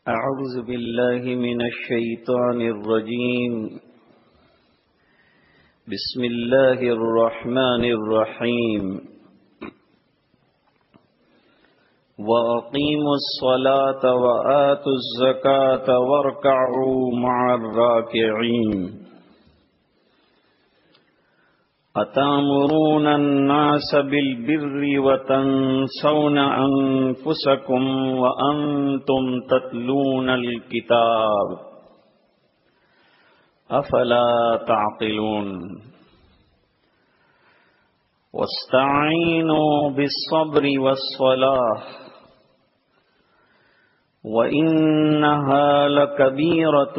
أعوذ بالله من الشيطان الرجيم. بسم الله الرحمن الرحيم. وأقيموا الصلاة وآتوا الزكاة واركعوا مع الراكعين. أتأمرون الناس بالبر وتنسون أنفسكم وأنتم تتلون الكتاب أفلا تعقلون. واستعينوا بالصبر والصلاة وإنها لكبيرة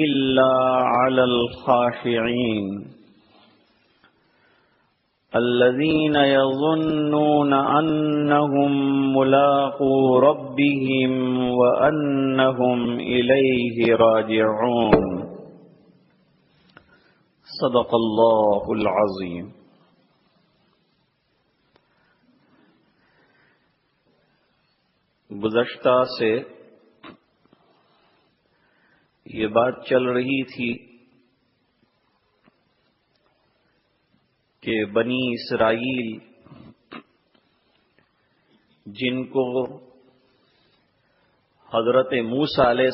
إلا على الخاشعين الذين يظنون أنهم ملاقو ربهم وأنهم إليه راجعون. صدق اللہ العظیم. گزشتہ سے یہ بات چل رہی تھی کہ بنی اسرائیل جن کو حضرت موسیٰ علیہ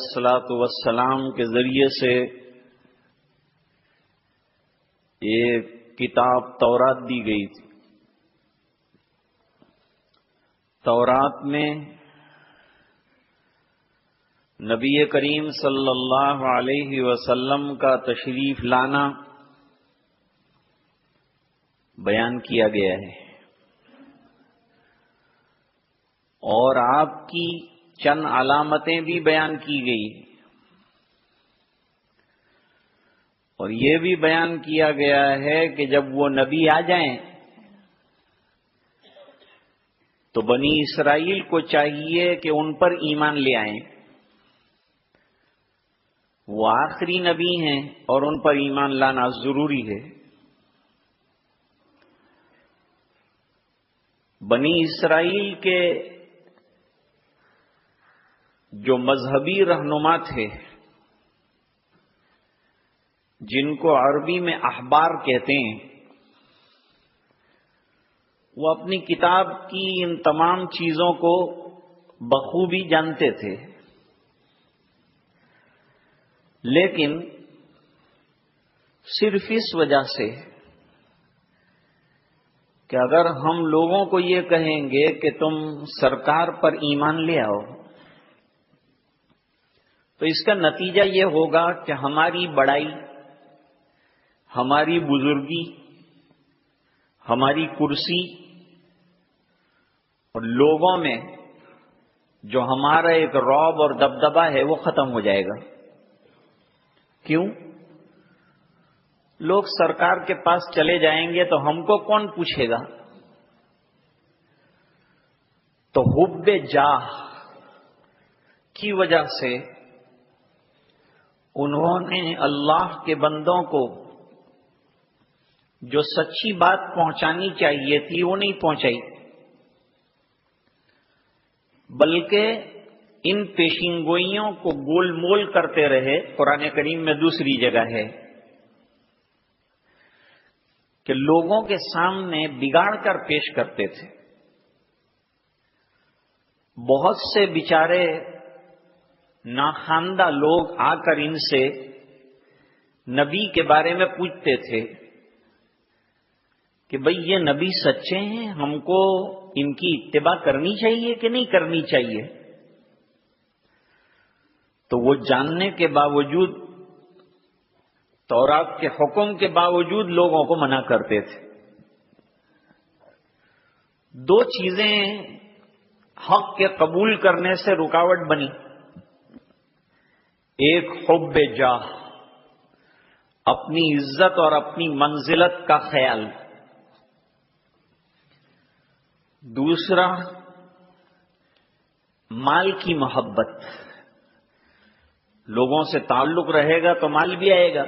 السلام کے ذریعے سے ایک کتاب تورات دی گئی تھی، تورات میں نبی کریم صلی اللہ علیہ وسلم کا تشریف لانا بیان کیا گیا ہے، اور آپ کی چند علامتیں بھی بیان کی گئی، اور یہ بھی بیان کیا گیا ہے کہ جب وہ نبی آ جائیں تو بنی اسرائیل کو چاہیے کہ ان پر ایمان لے آئیں. وہ آخری نبی ہیں اور ان پر ایمان لانا ضروری ہے. بنی اسرائیل کے جو مذہبی رہنما تھے، جن کو عربی میں احبار کہتے ہیں، وہ اپنی کتاب کی ان تمام چیزوں کو بخوبی جانتے تھے، لیکن صرف اس وجہ سے کہ اگر ہم لوگوں کو یہ کہیں گے کہ تم سرکار پر ایمان لے آؤ تو اس کا نتیجہ یہ ہوگا کہ ہماری بڑائی، ہماری بزرگی، ہماری کرسی اور لوگوں میں جو ہمارا ایک رعب اور دبدبا ہے وہ ختم ہو جائے گا. کیوں؟ لوگ سرکار کے پاس چلے جائیں گے تو ہم کو کون پوچھے گا؟ تو حب جاہ کی وجہ سے انہوں نے اللہ کے بندوں کو جو سچی بات پہنچانی چاہیے تھی وہ نہیں پہنچائی، بلکہ ان پیشین کو گول مول کرتے رہے. قرآن کریم میں دوسری جگہ ہے کہ لوگوں کے سامنے بگاڑ کر پیش کرتے تھے. بہت سے بیچارے ناخواندہ لوگ آ کر ان سے نبی کے بارے میں پوچھتے تھے کہ بھئی یہ نبی سچے ہیں، ہم کو ان کی اتباع کرنی چاہیے کہ نہیں کرنی چاہیے؟ تو وہ جاننے کے باوجود، تورات کے حکم کے باوجود لوگوں کو منع کرتے تھے. دو چیزیں حق کے قبول کرنے سے رکاوٹ بنی. ایک حب جاہ، اپنی عزت اور اپنی منزلت کا خیال. دوسرا مال کی محبت. لوگوں سے تعلق رہے گا تو مال بھی آئے گا،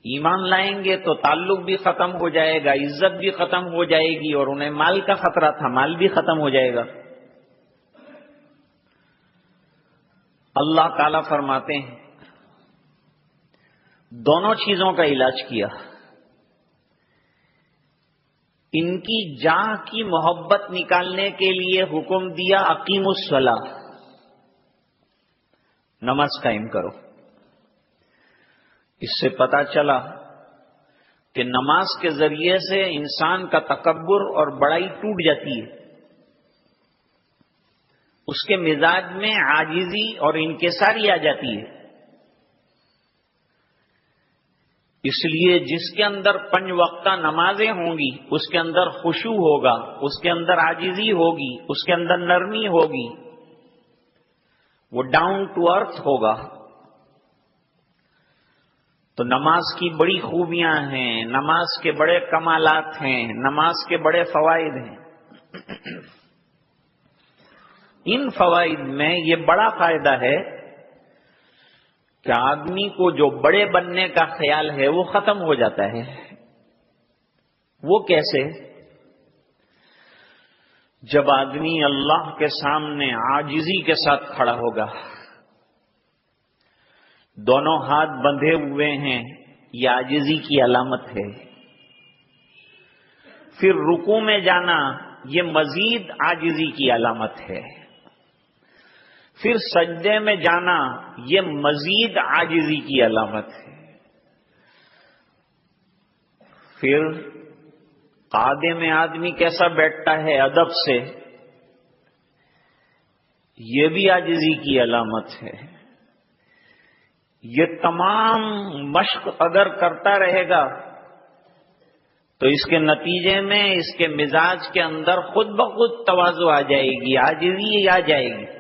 ایمان لائیں گے تو تعلق بھی ختم ہو جائے گا، عزت بھی ختم ہو جائے گی، اور انہیں مال کا خطرہ تھا، مال بھی ختم ہو جائے گا. اللہ تعالیٰ فرماتے ہیں دونوں چیزوں کا علاج کیا. ان کی جاہ کی محبت نکالنے کے لیے حکم دیا اقیموا الصلاۃ، نماز قائم کرو. اس سے پتا چلا کہ نماز کے ذریعے سے انسان کا تکبر اور بڑائی ٹوٹ جاتی ہے، اس کے مزاج میں عاجزی اور انکساری آ جاتی ہے. اس لیے جس کے اندر 5 وقتہ نمازیں ہوں گی اس کے اندر خشوع ہوگا، اس کے اندر عاجزی ہوگی، اس کے اندر نرمی ہوگی، وہ ڈاؤن ٹو ارتھ ہوگا. تو نماز کی بڑی خوبیاں ہیں، نماز کے بڑے کمالات ہیں، نماز کے بڑے فوائد ہیں. ان فوائد میں یہ بڑا فائدہ ہے کہ آدمی کو جو بڑے بننے کا خیال ہے وہ ختم ہو جاتا ہے. وہ کیسے؟ جب آدمی اللہ کے سامنے عاجزی کے ساتھ کھڑا ہوگا، دونوں ہاتھ بندھے ہوئے ہیں، یہ عاجزی کی علامت ہے. پھر رکوع میں جانا یہ مزید عاجزی کی علامت ہے. پھر سجدے میں جانا یہ مزید عاجزی کی علامت ہے. پھر قعدے میں آدمی کیسا بیٹھتا ہے ادب سے، یہ بھی عاجزی کی علامت ہے. یہ تمام مشق اگر کرتا رہے گا تو اس کے نتیجے میں اس کے مزاج کے اندر خود بخود تواضع آ جائے گی، عاجزی آ جائے گی.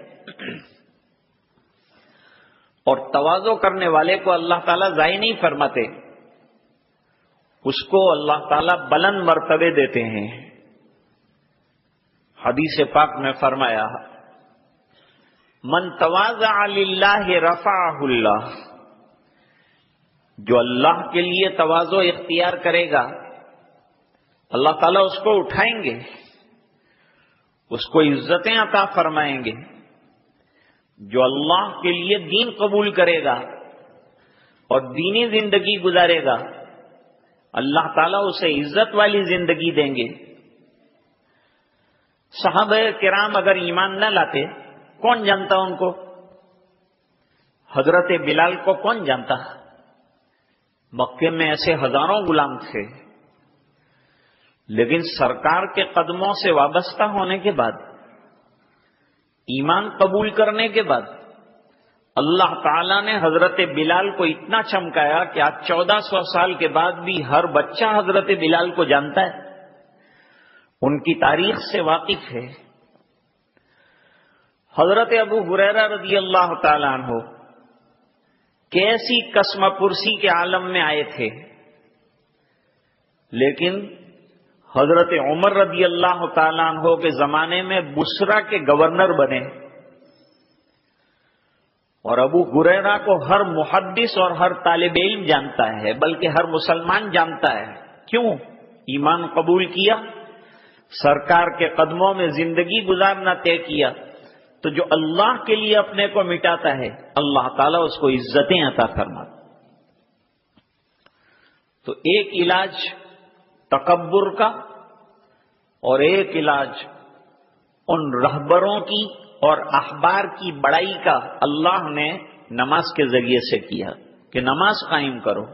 اور تواضع کرنے والے کو اللہ تعالیٰ ضائع نہیں فرماتے، اس کو اللہ تعالیٰ بلند مرتبے دیتے ہیں. حدیث پاک میں فرمایا من تواضع للہ رفعہ اللہ، جو اللہ کے لیے تواضع اختیار کرے گا اللہ تعالیٰ اس کو اٹھائیں گے، اس کو عزتیں عطا فرمائیں گے. جو اللہ کے لیے دین قبول کرے گا اور دینی زندگی گزارے گا اللہ تعالیٰ اسے عزت والی زندگی دیں گے. صحابہ کرام اگر ایمان نہ لاتے کون جانتا ان کو؟ حضرت بلال کو کون جانتا؟ مکے میں ایسے ہزاروں غلام تھے، لیکن سرکار کے قدموں سے وابستہ ہونے کے بعد، ایمان قبول کرنے کے بعد اللہ تعالیٰ نے حضرت بلال کو اتنا چمکایا کہ آج 1400 سال کے بعد بھی ہر بچہ حضرت بلال کو جانتا ہے، ان کی تاریخ سے واقف ہے. حضرت ابو ہریرہ رضی اللہ تعالیٰ عنہ کیسی قسم پرسی کے عالم میں آئے تھے، لیکن حضرت عمر رضی اللہ تعالیٰ عنہ کے زمانے میں بصرہ کے گورنر بنے، اور ابو ہریرہ کو ہر محدث اور ہر طالب علم جانتا ہے، بلکہ ہر مسلمان جانتا ہے. کیوں؟ ایمان قبول کیا، سرکار کے قدموں میں زندگی گزارنا طے کیا. تو جو اللہ کے لیے اپنے کو مٹاتا ہے اللہ تعالیٰ اس کو عزتیں عطا فرماتا. تو ایک علاج تکبر کا اور ایک علاج ان رہبروں کی اور احبار کی بڑائی کا اللہ نے نماز کے ذریعے سے کیا کہ نماز قائم کرو.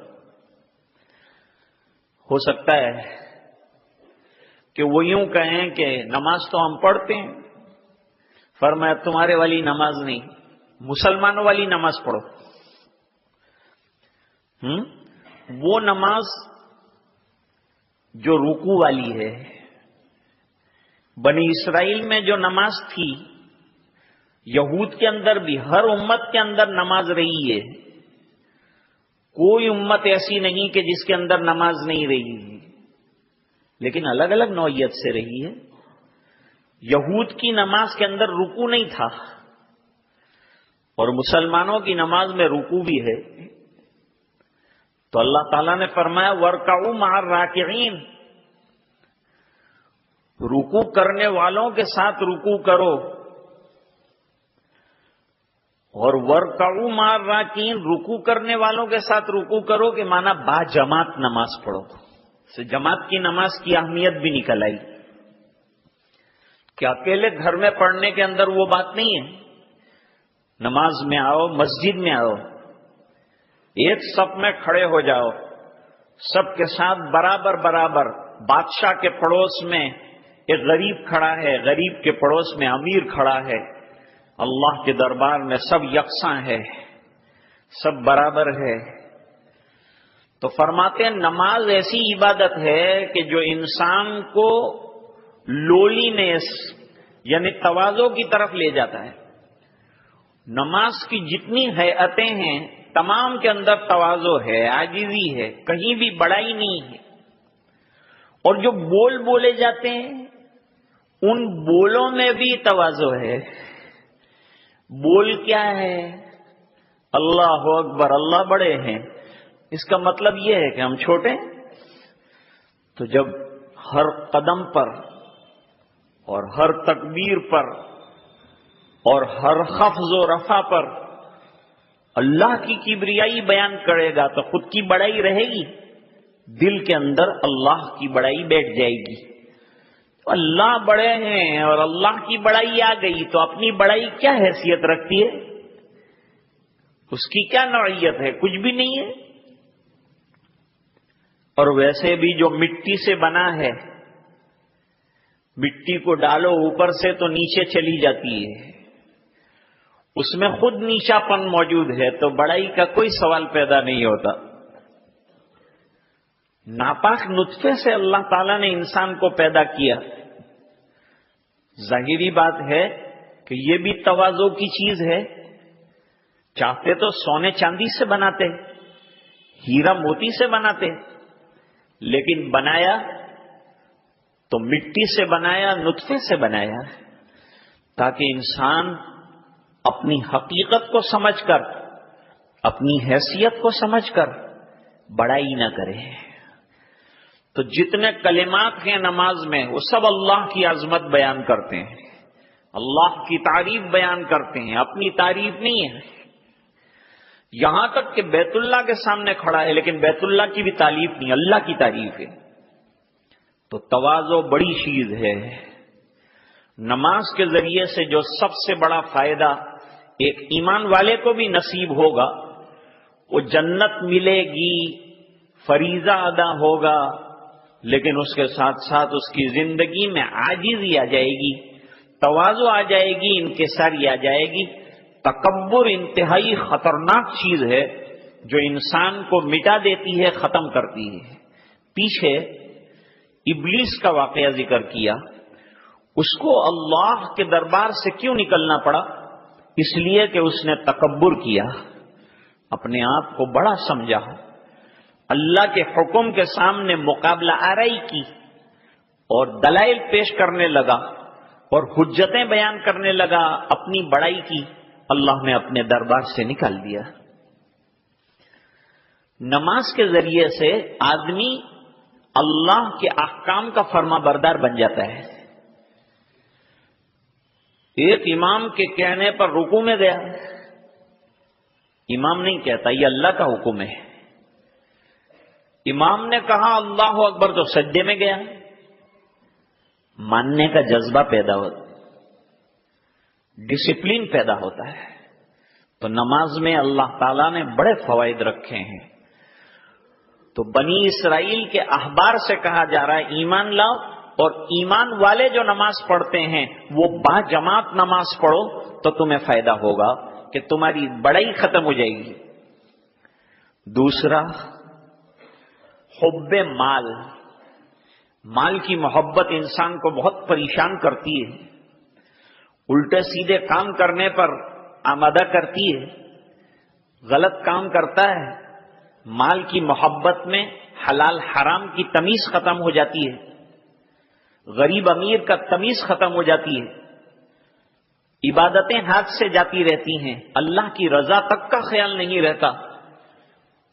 ہو سکتا ہے کہ وہ یوں کہیں کہ نماز تو ہم پڑھتے ہیں، فرمایا تمہارے والی نماز نہیں، مسلمانوں والی نماز پڑھو. وہ نماز جو رکوع والی ہے، بنی اسرائیل میں جو نماز تھی، یہود کے اندر بھی، ہر امت کے اندر نماز رہی ہے. کوئی امت ایسی نہیں کہ جس کے اندر نماز نہیں رہی ہے، لیکن الگ الگ نوعیت سے رہی ہے. یہود کی نماز کے اندر رکوع نہیں تھا، اور مسلمانوں کی نماز میں رکوع بھی ہے. تو اللہ تعالیٰ نے فرمایا وَارْكَعُوا مَعَ الرَّاكِعِينَ، رکوع کرنے والوں کے ساتھ رکوع کرو. اور ورکعوا مع الراکعین، رکوع کرنے والوں کے ساتھ رکوع کرو کہ مانا با جماعت نماز پڑھو. سے جماعت کی نماز کی اہمیت بھی نکل آئی کہ اکیلے گھر میں پڑھنے کے اندر وہ بات نہیں ہے. نماز میں آؤ، مسجد میں آؤ، ایک صف میں کھڑے ہو جاؤ، سب کے ساتھ برابر برابر. بادشاہ کے پڑوس میں ایک غریب کھڑا ہے، غریب کے پڑوس میں امیر کھڑا ہے، اللہ کے دربار میں سب یکساں ہے، سب برابر ہے. تو فرماتے ہیں نماز ایسی عبادت ہے کہ جو انسان کو لولینس یعنی تواضع کی طرف لے جاتا ہے. نماز کی جتنی ہیئتیں ہیں تمام کے اندر تواضع ہے، عاجزی ہے، کہیں بھی بڑائی نہیں ہے. اور جو بول بولے جاتے ہیں ان بولوں میں بھی تواضع ہے. بول کیا ہے؟ اللہ اکبر، اللہ بڑے ہیں. اس کا مطلب یہ ہے کہ ہم چھوٹے ہیں. تو جب ہر قدم پر اور ہر تکبیر پر اور ہر خفض و رفع پر اللہ کی کبریائی بیان کرے گا تو خود کی بڑائی رہے گی، دل کے اندر اللہ کی بڑائی بیٹھ جائے گی. اللہ بڑے ہیں اور اللہ کی بڑائی آ گئی تو اپنی بڑائی کیا حیثیت رکھتی ہے؟ اس کی کیا نوعیت ہے؟ کچھ بھی نہیں ہے. اور ویسے بھی جو مٹی سے بنا ہے، مٹی کو ڈالو اوپر سے تو نیچے چلی جاتی ہے، اس میں خود نیچا پن موجود ہے، تو بڑائی کا کوئی سوال پیدا نہیں ہوتا. ناپاک نطفے سے اللہ تعالیٰ نے انسان کو پیدا کیا. ظاہری بات ہے کہ یہ بھی تواضع کی چیز ہے. چاہتے تو سونے چاندی سے بناتے، ہیرا موتی سے بناتے، لیکن بنایا تو مٹی سے بنایا، نطفے سے بنایا، تاکہ انسان اپنی حقیقت کو سمجھ کر، اپنی حیثیت کو سمجھ کر بڑائی نہ کرے. تو جتنے کلمات ہیں نماز میں وہ سب اللہ کی عظمت بیان کرتے ہیں، اللہ کی تعریف بیان کرتے ہیں، اپنی تعریف نہیں ہے. یہاں تک کہ بیت اللہ کے سامنے کھڑا ہے لیکن بیت اللہ کی بھی تعریف نہیں، اللہ کی تعریف ہے. تو تواضع بڑی چیز ہے. نماز کے ذریعے سے جو سب سے بڑا فائدہ ایک ایمان والے کو بھی نصیب ہوگا، وہ جنت ملے گی، فریضہ ادا ہوگا، لیکن اس کے ساتھ ساتھ اس کی زندگی میں عاجزی آ جائے گی، تواضع آ جائے گی، انکساری آ جائے گی. تکبر انتہائی خطرناک چیز ہے جو انسان کو مٹا دیتی ہے، ختم کرتی ہے. پیچھے ابلیس کا واقعہ ذکر کیا. اس کو اللہ کے دربار سے کیوں نکلنا پڑا؟ اس لیے کہ اس نے تکبر کیا، اپنے آپ کو بڑا سمجھا، اللہ کے حکم کے سامنے مقابلہ آرائی کی اور دلائل پیش کرنے لگا اور حجتیں بیان کرنے لگا، اپنی بڑائی کی. اللہ نے اپنے دربار سے نکال دیا. نماز کے ذریعے سے آدمی اللہ کے احکام کا فرما بردار بن جاتا ہے. ایک امام کے کہنے پر رکوع میں گیا، امام نہیں کہتا یہ اللہ کا حکم ہے. امام نے کہا اللہ اکبر تو سجدے میں گیا. ماننے کا جذبہ پیدا ہوتا، ڈسپلن پیدا ہوتا ہے. تو نماز میں اللہ تعالیٰ نے بڑے فوائد رکھے ہیں. تو بنی اسرائیل کے احبار سے کہا جا رہا ہے ایمان لاؤ، اور ایمان والے جو نماز پڑھتے ہیں وہ با جماعت نماز پڑھو تو تمہیں فائدہ ہوگا کہ تمہاری بڑائی ختم ہو جائے گی. دوسرا، حب مال. مال کی محبت انسان کو بہت پریشان کرتی ہے، الٹے سیدھے کام کرنے پر آمادہ کرتی ہے، غلط کام کرتا ہے. مال کی محبت میں حلال حرام کی تمیز ختم ہو جاتی ہے، غریب امیر کا تمیز ختم ہو جاتی ہے، عبادتیں ہاتھ سے جاتی رہتی ہیں، اللہ کی رضا تک کا خیال نہیں رہتا،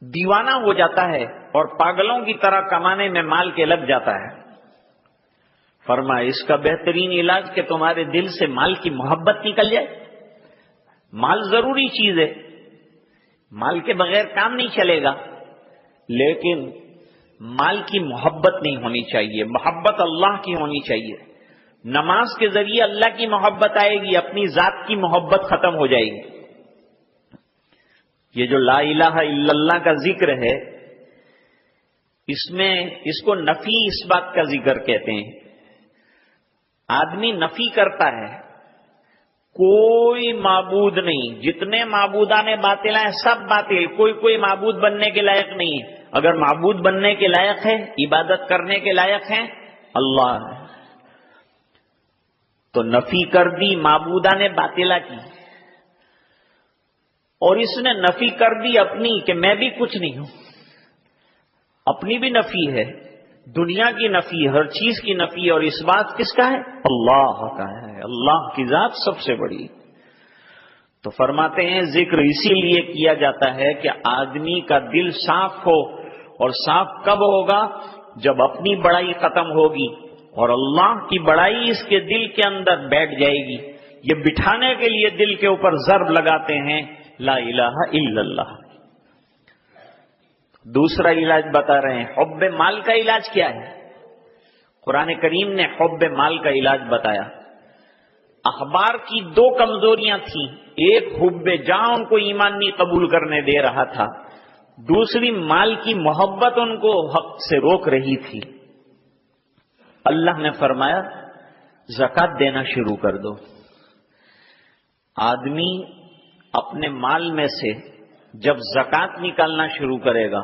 دیوانہ ہو جاتا ہے اور پاگلوں کی طرح کمانے میں مال کے لگ جاتا ہے. فرمایا اس کا بہترین علاج کہ تمہارے دل سے مال کی محبت نکل جائے. مال ضروری چیز ہے، مال کے بغیر کام نہیں چلے گا، لیکن مال کی محبت نہیں ہونی چاہیے، محبت اللہ کی ہونی چاہیے۔ نماز کے ذریعے اللہ کی محبت آئے گی، اپنی ذات کی محبت ختم ہو جائے گی۔ یہ جو لا الہ الا اللہ کا ذکر ہے، اس میں اس کو نفی اس بات کا ذکر کہتے ہیں۔ آدمی نفی کرتا ہے، کوئی معبود نہیں، جتنے معبودان باطل ہیں سب باطل، کوئی معبود بننے کے لائق نہیں ہے۔ اگر معبود بننے کے لائق ہے، عبادت کرنے کے لائق ہیں، اللہ ہے۔ تو نفی کر دی معبودان باطلہ کی، اور اس نے نفی کر دی اپنی کہ میں بھی کچھ نہیں ہوں، اپنی بھی نفی ہے، دنیا کی نفی، ہر چیز کی نفی، اور اس بات کس کا ہے؟ اللہ کا ہے، اللہ کی ذات سب سے بڑی۔ تو فرماتے ہیں ذکر اسی لیے کیا جاتا ہے کہ آدمی کا دل صاف ہو، اور صاف کب ہوگا؟ جب اپنی بڑائی ختم ہوگی اور اللہ کی بڑائی اس کے دل کے اندر بیٹھ جائے گی۔ یہ بٹھانے کے لیے دل کے اوپر ضرب لگاتے ہیں لا الہ الا اللہ۔ دوسرا علاج بتا رہے ہیں، حب مال کا علاج کیا ہے؟ قرآن کریم نے حب مال کا علاج بتایا۔ اخبار کی دو کمزوریاں تھیں، ایک حب جاں ان کو ایمان نہیں قبول کرنے دے رہا تھا، دوسری مال کی محبت ان کو حق سے روک رہی تھی۔ اللہ نے فرمایا زکوٰۃ دینا شروع کر دو۔ آدمی اپنے مال میں سے جب زکوٰۃ نکالنا شروع کرے گا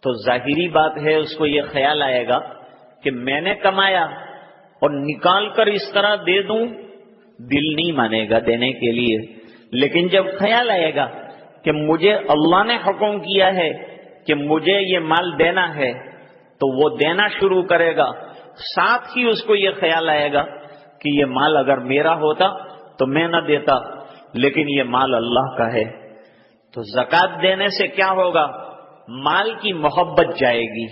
تو ظاہری بات ہے اس کو یہ خیال آئے گا کہ میں نے کمایا اور نکال کر اس طرح دے دوں، دل نہیں مانے گا دینے کے لیے۔ لیکن جب خیال آئے گا کہ مجھے اللہ نے حکم کیا ہے کہ مجھے یہ مال دینا ہے، تو وہ دینا شروع کرے گا۔ ساتھ ہی اس کو یہ خیال آئے گا کہ یہ مال اگر میرا ہوتا تو میں نہ دیتا، لیکن یہ مال اللہ کا ہے۔ تو زکوٰۃ دینے سے کیا ہوگا؟ مال کی محبت جائے گی،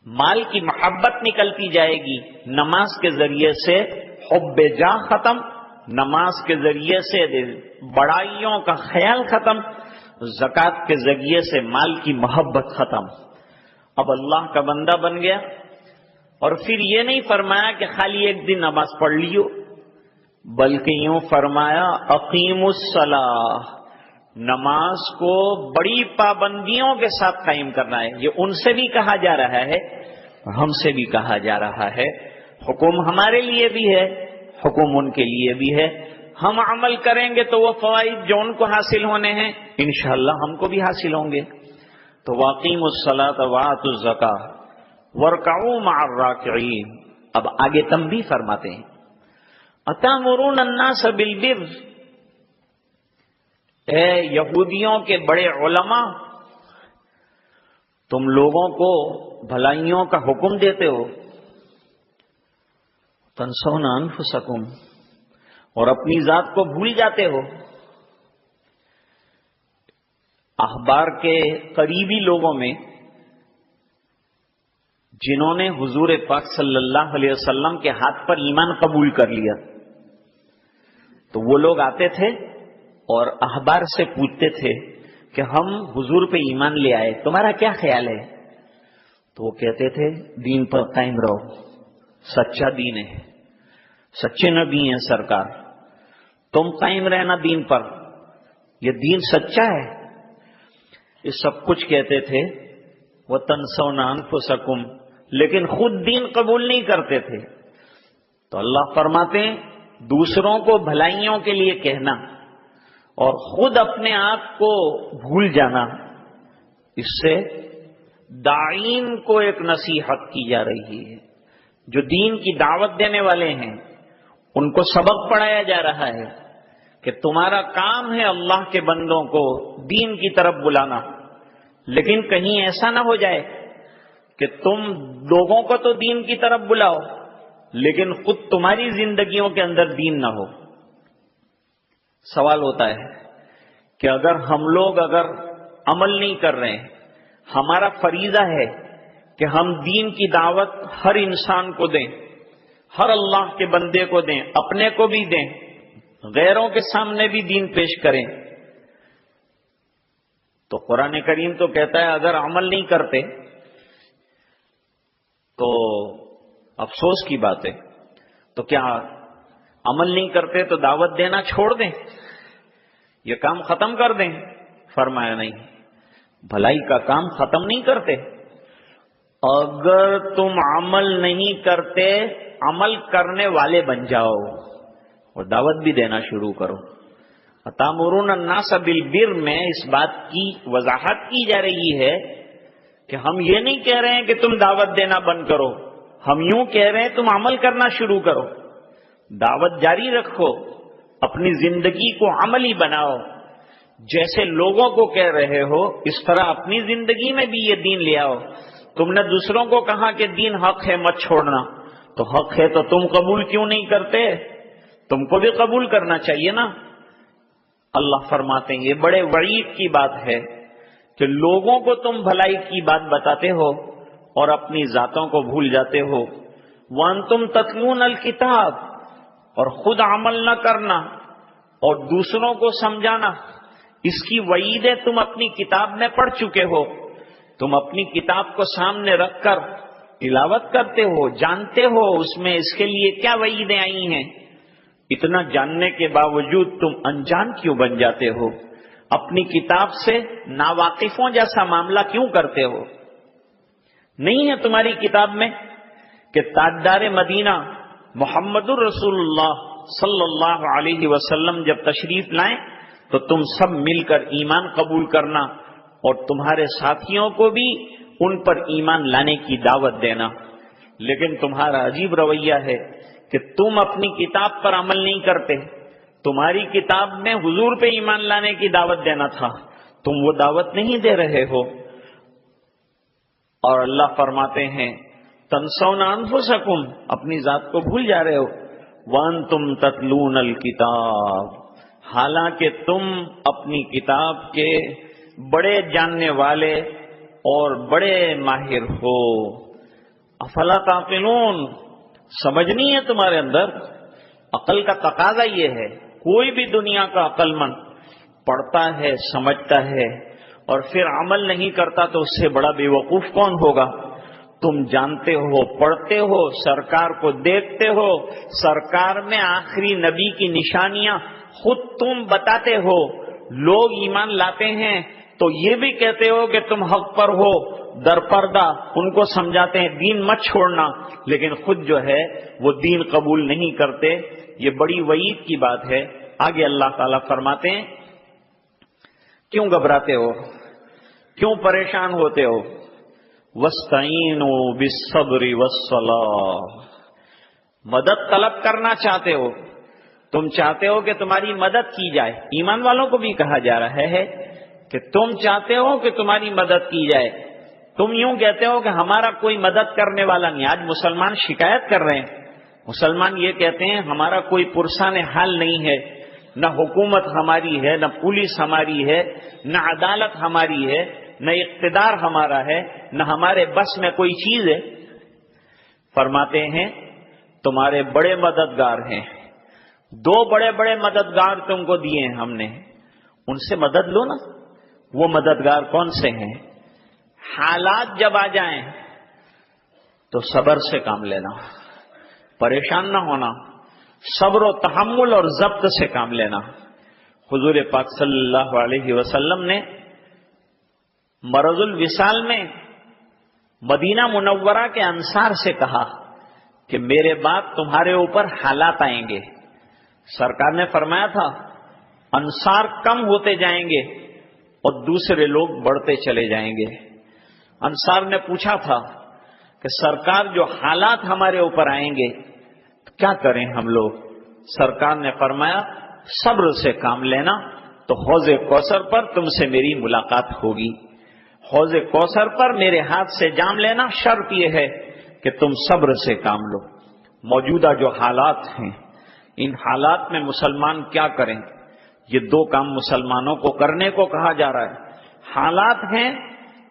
مال کی محبت نکلتی جائے گی۔ نماز کے ذریعے سے حب جاں ختم، نماز کے ذریعے سے بڑائیوں کا خیال ختم، زکوٰۃ کے ذریعے سے مال کی محبت ختم۔ اب اللہ کا بندہ بن گیا، اور پھر یہ نہیں فرمایا کہ خالی ایک دن نماز پڑھ لیو، بلکہ یوں فرمایا اقیم الصلاۃ، نماز کو بڑی پابندیوں کے ساتھ قائم کرنا ہے۔ یہ ان سے بھی کہا جا رہا ہے، ہم سے بھی کہا جا رہا ہے۔ حکم ہمارے لیے بھی ہے، حکم ان کے لیے بھی ہے۔ ہم عمل کریں گے تو وہ فوائد جو ان کو حاصل ہونے ہیں انشاءاللہ ہم کو بھی حاصل ہوں گے۔ تو واقیموا الصلاۃ وآتوا الزکاۃ وارکعوا مع الراکعین۔ اب آگے تنبیہ فرماتے ہیں، اتامرون الناس بالبر، اے یہودیوں کے بڑے علماء، تم لوگوں کو بھلائیوں کا حکم دیتے ہو، تنسون انفسکم، اور اپنی ذات کو بھول جاتے ہو۔ اخبار کے قریبی لوگوں میں جنہوں نے حضور پاک صلی اللہ علیہ وسلم کے ہاتھ پر ایمان قبول کر لیا، تو وہ لوگ آتے تھے اور اخبار سے پوچھتے تھے کہ ہم حضور پہ ایمان لے آئے، تمہارا کیا خیال ہے؟ تو وہ کہتے تھے دین پر قائم رہو، سچا دین ہے، سچے نبی ہیں سرکار، تم قائم رہنا دین پر، یہ دین سچا ہے۔ یہ سب کچھ کہتے تھے، وَتَنْسَوْنَ أَنفُسَكُمْ، لیکن خود دین قبول نہیں کرتے تھے۔ تو اللہ فرماتے ہیں دوسروں کو بھلائیوں کے لیے کہنا اور خود اپنے آپ کو بھول جانا، اس سے داعین کو ایک نصیحت کی جا رہی ہے۔ جو دین کی دعوت دینے والے ہیں ان کو سبق پڑھایا جا رہا ہے کہ تمہارا کام ہے اللہ کے بندوں کو دین کی طرف بلانا، لیکن کہیں ایسا نہ ہو جائے کہ تم لوگوں کو تو دین کی طرف بلاؤ لیکن خود تمہاری زندگیوں کے اندر دین نہ ہو۔ سوال ہوتا ہے کہ اگر ہم لوگ عمل نہیں کر رہے ہیں، ہمارا فریضہ ہے کہ ہم دین کی دعوت ہر انسان کو دیں، ہر اللہ کے بندے کو دیں، اپنے کو بھی دیں، غیروں کے سامنے بھی دین پیش کریں. تو قرآن کریم تو کہتا ہے اگر عمل نہیں کرتے تو افسوس کی بات ہے. تو کیا عمل نہیں کرتے تو دعوت دینا چھوڑ دیں, یہ کام ختم کر دیں؟ فرمایا نہیں, بھلائی کا کام ختم نہیں کرتے. اگر تم عمل نہیں کرتے, عمل کرنے والے بن جاؤ اور دعوت بھی دینا شروع کرو. اتامرون الناس بالبر میں اس بات کی وضاحت کی جا رہی ہے کہ ہم یہ نہیں کہہ رہے ہیں کہ تم دعوت دینا بند کرو, ہم یوں کہہ رہے ہیں تم عمل کرنا شروع کرو. دعوت جاری رکھو, اپنی زندگی کو عملی بناؤ. جیسے لوگوں کو کہہ رہے ہو اس طرح اپنی زندگی میں بھی یہ دین لے آؤ. تم نے دوسروں کو کہا کہ دین حق ہے مت چھوڑنا, تو حق ہے تو تم قبول کیوں نہیں کرتے؟ تم کو بھی قبول کرنا چاہیے نا. اللہ فرماتے ہیں یہ بڑے وعید کی بات ہے کہ لوگوں کو تم بھلائی کی بات بتاتے ہو اور اپنی ذاتوں کو بھول جاتے ہو. وانتم تتلون الکتاب, اور خود عمل نہ کرنا اور دوسروں کو سمجھانا, اس کی وعیدیں تم اپنی کتاب میں پڑھ چکے ہو. تم اپنی کتاب کو سامنے رکھ کر تلاوت کرتے ہو, جانتے ہو اس میں اس کے لیے کیا وعیدیں آئی ہیں. اتنا جاننے کے باوجود تم انجان کیوں بن جاتے ہو؟ اپنی کتاب سے ناواقفوں جیسا معاملہ کیوں کرتے ہو؟ نہیں ہے تمہاری کتاب میں کہ تاجدار مدینہ محمد الرسول اللہ صلی اللہ علیہ وسلم جب تشریف لائیں تو تم سب مل کر ایمان قبول کرنا اور تمہارے ساتھیوں کو بھی ان پر ایمان لانے کی دعوت دینا. لیکن تمہارا عجیب رویہ ہے کہ تم اپنی کتاب پر عمل نہیں کرتے. تمہاری کتاب میں حضور پہ ایمان لانے کی دعوت دینا تھا, تم وہ دعوت نہیں دے رہے ہو. اور اللہ فرماتے ہیں تنسون انفسکم, اپنی ذات کو بھول جا رہے ہو. وانتم تتلون الکتاب, حالانکہ تم اپنی کتاب کے بڑے جاننے والے اور بڑے ماہر ہو. افلا تعقلون, سمجھ نہیں ہے تمہارے اندر. عقل کا تقاضا یہ ہے, کوئی بھی دنیا کا عقل مند پڑھتا ہے سمجھتا ہے اور پھر عمل نہیں کرتا تو اس سے بڑا بے وقوف کون ہوگا؟ تم جانتے ہو, پڑھتے ہو, سرکار کو دیکھتے ہو, سرکار میں آخری نبی کی نشانیاں خود تم بتاتے ہو. لوگ ایمان لاتے ہیں تو یہ بھی کہتے ہو کہ تم حق پر ہو, در پردہ ان کو سمجھاتے ہیں دین مت چھوڑنا, لیکن خود جو ہے وہ دین قبول نہیں کرتے. یہ بڑی وعید کی بات ہے. آگے اللہ تعالیٰ فرماتے ہیں کیوں گھبراتے ہو, کیوں پریشان ہوتے ہو؟ وَاسْتَعِینُوا بِالصَّبْرِ وَالصَّلَاةِ, مدد طلب کرنا چاہتے ہو, تم چاہتے ہو کہ تمہاری مدد کی جائے. ایمان والوں کو بھی کہا جا رہا ہے کہ تم چاہتے ہو کہ تمہاری مدد کی جائے. تم یوں کہتے ہو کہ ہمارا کوئی مدد کرنے والا نہیں. آج مسلمان شکایت کر رہے ہیں, مسلمان یہ کہتے ہیں ہمارا کوئی پرسان حال نہیں ہے, نہ حکومت ہماری ہے, نہ پولیس ہماری ہے, نہ عدالت ہماری ہے, نہ اقتدار ہمارا ہے, نہ ہمارے بس میں کوئی چیز ہے. فرماتے ہیں تمہارے بڑے مددگار ہیں, 2 بڑے بڑے مددگار تم کو دیے ہیں ہم نے, ان سے مدد لو نا. وہ مددگار کون سے ہیں؟ حالات جب آ جائیں تو صبر سے کام لینا, پریشان نہ ہونا, صبر و تحمل اور ضبط سے کام لینا. حضور پاک صلی اللہ علیہ وسلم نے مرض الوصال میں مدینہ منورہ کے انصار سے کہا کہ میرے بعد تمہارے اوپر حالات آئیں گے. سرکار نے فرمایا تھا انصار کم ہوتے جائیں گے اور دوسرے لوگ بڑھتے چلے جائیں گے. انصار نے پوچھا تھا کہ سرکار جو حالات ہمارے اوپر آئیں گے کیا کریں ہم لوگ؟ سرکار نے فرمایا صبر سے کام لینا تو حوض کوثر پر تم سے میری ملاقات ہوگی. حوض کوثر پر میرے ہاتھ سے جام لینا, شرط یہ ہے کہ تم صبر سے کام لو. موجودہ جو حالات ہیں ان حالات میں مسلمان کیا کریں؟ یہ 2 کام مسلمانوں کو کرنے کو کہا جا رہا ہے. حالات ہیں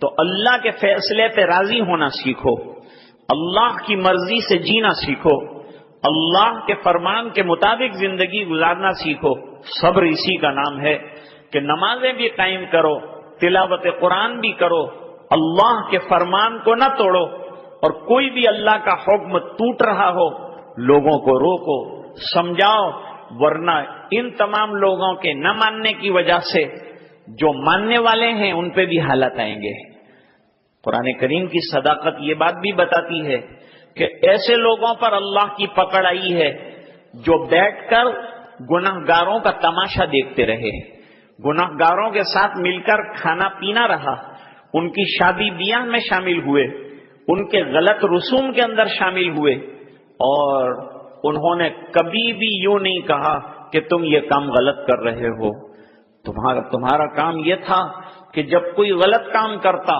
تو اللہ کے فیصلے پہ راضی ہونا سیکھو, اللہ کی مرضی سے جینا سیکھو, اللہ کے فرمان کے مطابق زندگی گزارنا سیکھو. صبر اسی کا نام ہے کہ نمازیں بھی قائم کرو, تلاوت قرآن بھی کرو, اللہ کے فرمان کو نہ توڑو, اور کوئی بھی اللہ کا حکم ٹوٹ رہا ہو لوگوں کو روکو, سمجھاؤ, ورنہ ان تمام لوگوں کے نہ ماننے کی وجہ سے جو ماننے والے ہیں ان پہ بھی حالت آئیں گے. قرآن کریم کی صداقت یہ بات بھی بتاتی ہے کہ ایسے لوگوں پر اللہ کی پکڑ آئی ہے جو بیٹھ کر گناہگاروں کا تماشا دیکھتے رہے, گناہگاروں کے ساتھ مل کر کھانا پینا رہا, ان کی شادی بیاہ میں شامل ہوئے, ان کے غلط رسوم کے اندر شامل ہوئے, اور انہوں نے کبھی بھی یوں نہیں کہا کہ تم یہ کام غلط کر رہے ہو. تمہارا کام یہ تھا کہ جب کوئی غلط کام کرتا,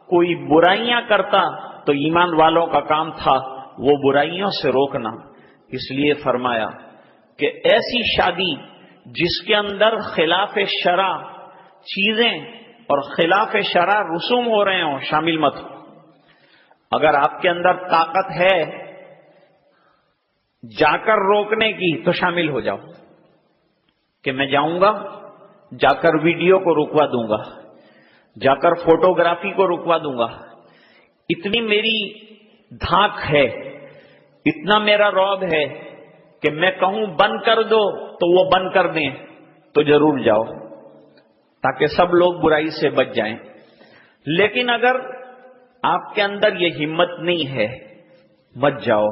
کوئی برائیاں کرتا, تو ایمان والوں کا کام تھا وہ برائیوں سے روکنا. اس لیے فرمایا کہ ایسی شادی جس کے اندر خلاف شرع چیزیں اور خلاف شرع رسوم ہو رہے ہوں شامل مت ہو. اگر آپ کے اندر طاقت ہے جا کر روکنے کی تو شامل ہو جاؤ, کہ میں جاؤں گا, جا کر ویڈیو کو رکوا دوں گا, جا کر فوٹوگرافی کو رکوا دوں گا. اتنی میری دھاک ہے, اتنا میرا رعب ہے کہ میں کہوں بند کر دو تو وہ بند کر دیں تو ضرور جاؤ, تاکہ سب لوگ برائی سے بچ جائیں. لیکن اگر آپ کے اندر یہ ہمت نہیں ہے مت جاؤ,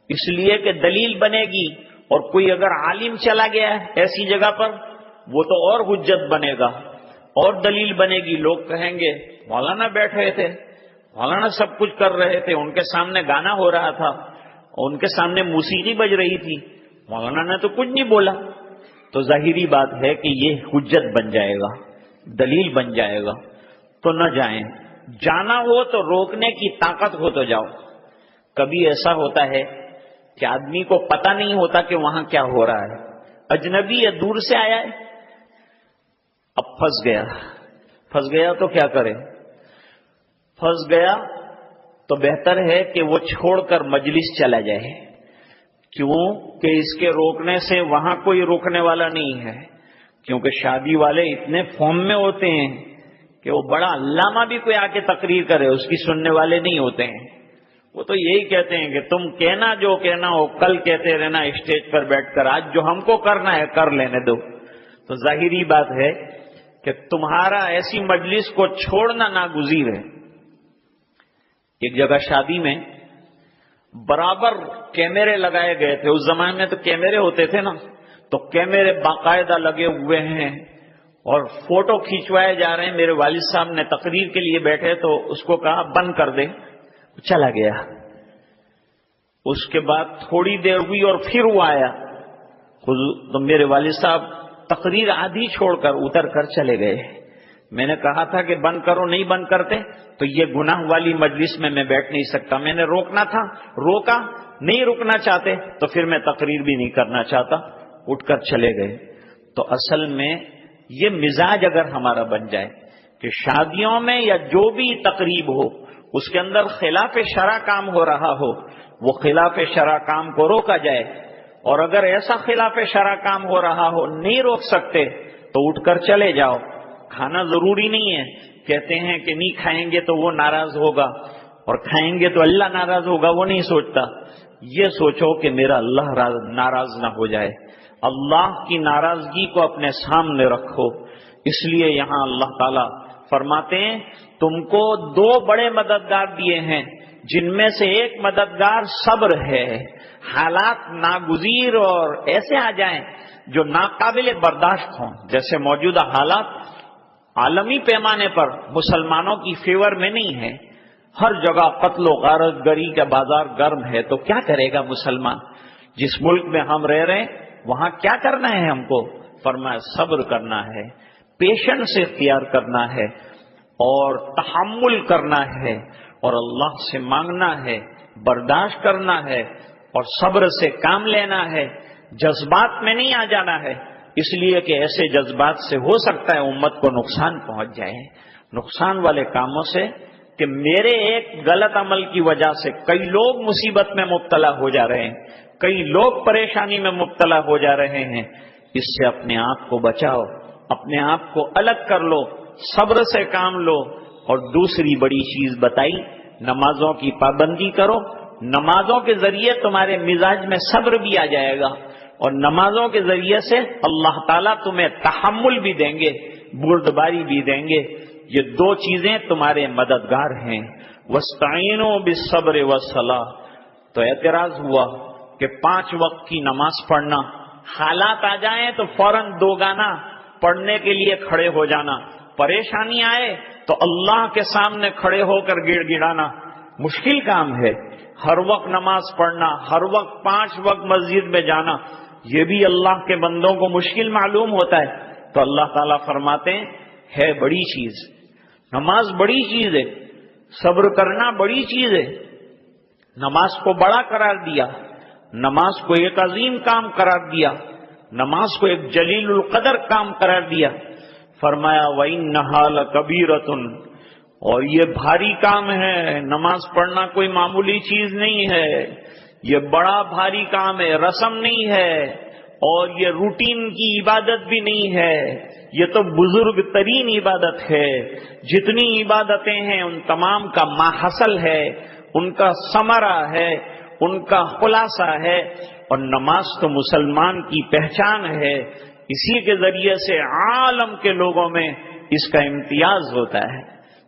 اس لیے کہ دلیل بنے گی, اور کوئی اگر عالم چلا گیا ہے ایسی جگہ پر وہ تو اور حجت بنے گا, اور دلیل بنے گی. لوگ کہیں گے مولانا بیٹھ رہے تھے, مولانا سب کچھ کر رہے تھے, ان کے سامنے گانا ہو رہا تھا, ان کے سامنے موسیقی بج رہی تھی, مولانا نے تو کچھ نہیں بولا. تو ظاہری بات ہے کہ یہ حجت بن جائے گا, دلیل بن جائے گا. تو نہ جائیں. جانا ہو تو روکنے کی طاقت ہو تو جاؤ. کبھی ایسا ہوتا ہے کہ آدمی کو پتہ نہیں ہوتا کہ وہاں کیا ہو رہا ہے, اجنبی ہے, دور سے آیا ہے, اب پھنس گیا تو کیا کرے؟ پھنس گیا تو بہتر ہے کہ وہ چھوڑ کر مجلس چلا جائے. کیوں کہ اس کے روکنے سے وہاں کوئی روکنے والا نہیں ہے, کیونکہ شادی والے اتنے فارم میں ہوتے ہیں کہ وہ بڑا علامہ بھی کوئی آ کے تقریر کرے اس کی سننے والے نہیں ہوتے ہیں. وہ تو یہی کہتے ہیں کہ تم کہنا جو کہنا ہو, کل کہتے رہنا اسٹیج پر بیٹھ کر, آج جو ہم کو کرنا ہے کر لینے دو. تو ظاہری بات ہے کہ تمہارا ایسی مجلس کو چھوڑنا ناگزیر ہے. ایک جگہ شادی میں برابر کیمرے لگائے گئے تھے. اس زمانے میں تو کیمرے ہوتے تھے نا, تو کیمرے باقاعدہ لگے ہوئے ہیں اور فوٹو کھینچوائے جا رہے ہیں. میرے والد صاحب نے تقریر کے لیے بیٹھے تو اس کو کہا بند کر دے, چلا گیا. اس کے بعد تھوڑی دیر ہوئی اور پھر وہ آیا تو میرے والد صاحب تقریر آدھی چھوڑ کر اتر کر چلے گئے. میں نے کہا تھا کہ بند کرو, نہیں بند کرتے تو یہ گناہ والی مجلس میں بیٹھ نہیں سکتا. میں نے روکنا تھا, روکا, نہیں رکنا چاہتے تو پھر میں تقریر بھی نہیں کرنا چاہتا, اٹھ کر چلے گئے. تو اصل میں یہ مزاج اگر ہمارا بن جائے کہ شادیوں میں یا جو بھی تقریب ہو اس کے اندر خلاف شرع کام ہو رہا ہو, وہ خلاف شرع کام کو روکا جائے. اور اگر ایسا خلاف شرع کام ہو رہا ہو نہیں روک سکتے تو اٹھ کر چلے جاؤ. کھانا ضروری نہیں ہے, کہتے ہیں کہ نہیں کھائیں گے تو وہ ناراض ہوگا اور کھائیں گے تو اللہ ناراض ہوگا, وہ نہیں سوچتا. یہ سوچو کہ میرا اللہ ناراض نہ ہو جائے. اللہ کی ناراضگی کو اپنے سامنے رکھو. اس لیے یہاں اللہ تعالی فرماتے ہیں تم کو دو بڑے مددگار دیے ہیں, جن میں سے ایک مددگار صبر ہے. حالات ناگزیر اور ایسے آ جائیں جو ناقابل برداشت ہوں, جیسے موجودہ حالات عالمی پیمانے پر مسلمانوں کی فیور میں نہیں ہے. ہر جگہ قتل و غارت گری کا بازار گرم ہے. تو کیا کرے گا مسلمان؟ جس ملک میں ہم رہ رہے ہیں وہاں کیا کرنا ہے ہم کو؟ فرمایا صبر کرنا ہے, پیشنس اختیار کرنا ہے اور تحمل کرنا ہے اور اللہ سے مانگنا ہے, برداشت کرنا ہے اور صبر سے کام لینا ہے. جذبات میں نہیں آ جانا ہے, اس لیے کہ ایسے جذبات سے ہو سکتا ہے امت کو نقصان پہنچ جائے. نقصان والے کاموں سے کہ میرے ایک غلط عمل کی وجہ سے کئی لوگ مصیبت میں مبتلا ہو جا رہے ہیں، کئی لوگ پریشانی میں مبتلا ہو جا رہے ہیں، اس سے اپنے آپ کو بچاؤ، اپنے آپ کو الگ کر لو، صبر سے کام لو۔ اور دوسری بڑی چیز بتائی، نمازوں کی پابندی کرو، نمازوں کے ذریعے تمہارے مزاج میں صبر بھی آ جائے گا، اور نمازوں کے ذریعے سے اللہ تعالیٰ تمہیں تحمل بھی دیں گے، بردباری بھی دیں گے۔ یہ دو چیزیں تمہارے مددگار ہیں۔ وَاسْتَعِينُوا بِالصَّبْرِ وَالصَّلَاةِ۔ تو اعتراض ہوا کہ 5 وقت کی نماز پڑھنا، حالات آ جائیں تو فوراً دوگانا پڑھنے کے لیے کھڑے ہو جانا، پریشانی آئے تو اللہ کے سامنے کھڑے ہو کر گڑ گڑانا، مشکل کام ہے۔ ہر وقت نماز پڑھنا، ہر وقت 5 وقت مسجد میں جانا، یہ بھی اللہ کے بندوں کو مشکل معلوم ہوتا ہے۔ تو اللہ تعالیٰ فرماتے ہیں ہے بڑی چیز، نماز بڑی چیز ہے، صبر کرنا بڑی چیز ہے۔ نماز کو بڑا قرار دیا، نماز کو ایک عظیم کام قرار دیا، نماز کو ایک جلیل القدر کام قرار دیا۔ فرمایا وَإِنَّهَا لَكَبِيرَةٌ، اور یہ بھاری کام ہے، نماز پڑھنا کوئی معمولی چیز نہیں ہے، یہ بڑا بھاری کام ہے، رسم نہیں ہے، اور یہ روٹین کی عبادت بھی نہیں ہے، یہ تو بزرگ ترین عبادت ہے۔ جتنی عبادتیں ہیں ان تمام کا ماحصل ہے، ان کا ثمرہ ہے، ان کا خلاصہ ہے، اور نماز تو مسلمان کی پہچان ہے، اسی کے ذریعے سے عالم کے لوگوں میں اس کا امتیاز ہوتا ہے۔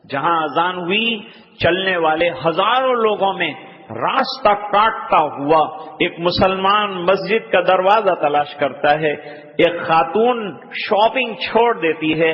جہاں اذان ہوئی، چلنے والے ہزاروں لوگوں میں راستہ کاٹتا ہوا ایک مسلمان مسجد کا دروازہ تلاش کرتا ہے، ایک خاتون شاپنگ چھوڑ دیتی ہے،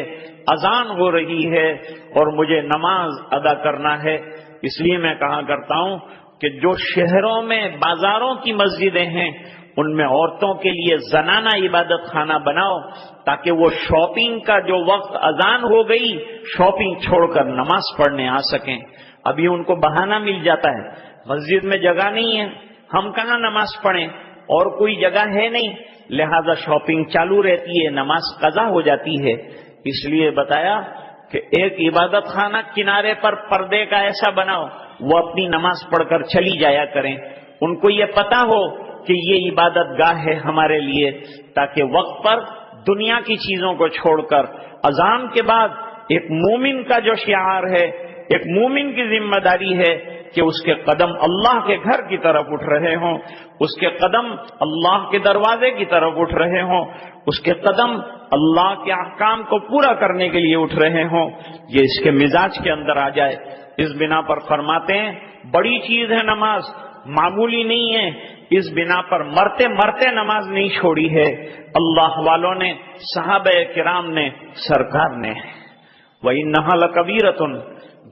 اذان ہو رہی ہے اور مجھے نماز ادا کرنا ہے۔ اس لیے میں کہا کرتا ہوں کہ جو شہروں میں بازاروں کی مسجدیں ہیں ان میں عورتوں کے لیے زنانہ عبادت خانہ بناؤ، تاکہ وہ شاپنگ کا جو وقت اذان ہو گئی شاپنگ چھوڑ کر نماز پڑھنے آ سکیں۔ ابھی ان کو بہانہ مل جاتا ہے، مسجد میں جگہ نہیں ہے، ہم کہاں نماز پڑھیں، اور کوئی جگہ ہے نہیں، لہذا شاپنگ چالو رہتی ہے، نماز قضا ہو جاتی ہے۔ اس لیے بتایا کہ ایک عبادت خانہ کنارے پر پردے کا ایسا بناؤ، وہ اپنی نماز پڑھ کر چلی جایا کریں، ان کو یہ پتا ہو کہ یہ عبادت گاہ ہے ہمارے لیے، تاکہ وقت پر دنیا کی چیزوں کو چھوڑ کر اذان کے بعد ایک مومن کا جو شعار ہے، ایک مومن کی ذمہ داری ہے کہ اس کے قدم اللہ کے گھر کی طرف اٹھ رہے ہوں، اس کے قدم اللہ کے دروازے کی طرف اٹھ رہے ہوں، اس کے قدم اللہ کے احکام کو پورا کرنے کے لیے اٹھ رہے ہوں، یہ اس کے مزاج کے اندر آ جائے۔ اس بنا پر فرماتے ہیں بڑی چیز ہے نماز، معمولی نہیں ہے۔ اس بنا پر مرتے مرتے نماز نہیں چھوڑی ہے اللہ والوں نے، صحابہ کرام نے، سرکار نے۔ وَإِنَّهَا لَكَبِيرَةٌ،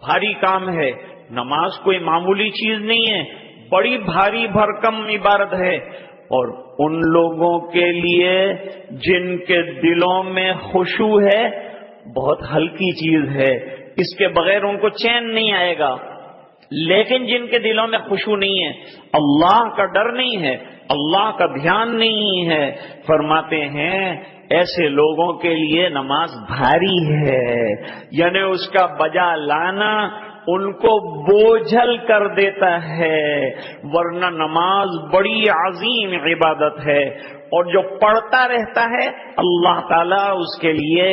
بھاری کام ہے، نماز کوئی معمولی چیز نہیں ہے، بڑی بھاری بھرکم عبادت ہے، اور ان لوگوں کے لیے جن کے دلوں میں خشوع ہے بہت ہلکی چیز ہے، اس کے بغیر ان کو چین نہیں آئے گا۔ لیکن جن کے دلوں میں خشوع نہیں ہے، اللہ کا ڈر نہیں ہے، اللہ کا دھیان نہیں ہے، فرماتے ہیں ایسے لوگوں کے لیے نماز بھاری ہے، یعنی اس کا بجا لانا ان کو بوجھل کر دیتا ہے، ورنہ نماز بڑی عظیم عبادت ہے، اور جو پڑھتا رہتا ہے اللہ تعالیٰ اس کے لیے